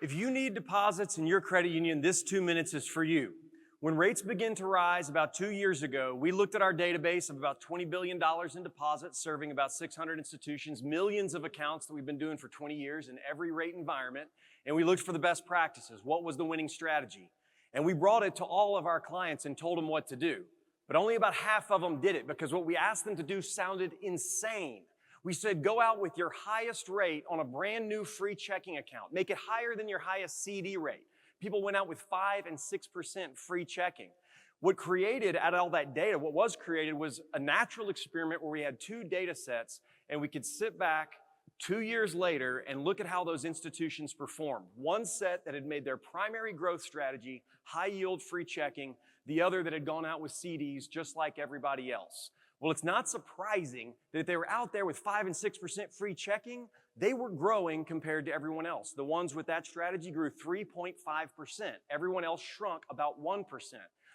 If you need deposits in your credit union, this 2 minutes is for you. When rates began to rise about 2 years ago, we looked at our database of about $20 billion in deposits, serving about 600 institutions, millions of accounts that we've been doing for 20 years in every rate environment, and we looked for the best practices. What was the winning strategy? And we brought it to all of our clients and told them what to do. But only about half of them did it because what we asked them to do sounded insane. We said, go out with your highest rate on a brand new free checking account. Make it higher than your highest CD rate. People went out with 5 and 6% free checking. What created out of all that data, what was created was a natural experiment where we had 2 data sets and we could sit back 2 years later and look at how those institutions performed. One set that had made their primary growth strategy high yield free checking, the other that had gone out with CDs just like everybody else. Well, it's not surprising that if they were out there with 5 and 6% free checking, they were growing compared to everyone else. The ones with that strategy grew 3.5%. Everyone else shrunk about 1%.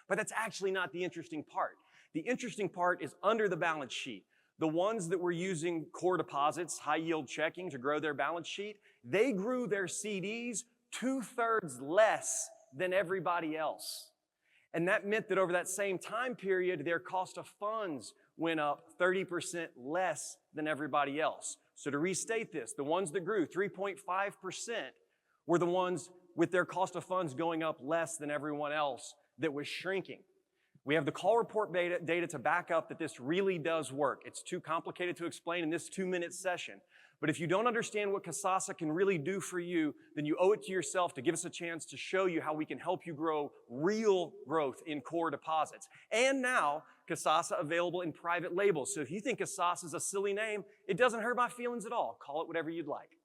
But that's actually not the interesting part. The interesting part is under the balance sheet. The ones that were using core deposits, high yield checking to grow their balance sheet, they grew their CDs 2/3 less than everybody else. And that meant that over that same time period, their cost of funds went up 30% less than everybody else. So to restate this, the ones that grew 3.5% were the ones with their cost of funds going up less than everyone else that was shrinking. We have the call report data to back up that this really does work. It's too complicated to explain in this 2-minute session. But if you don't understand what Kasasa can really do for you, then you owe it to yourself to give us a chance to show you how we can help you grow real growth in core deposits. And now, Kasasa available in private labels. So if you think Kasasa is a silly name, it doesn't hurt my feelings at all. Call it whatever you'd like.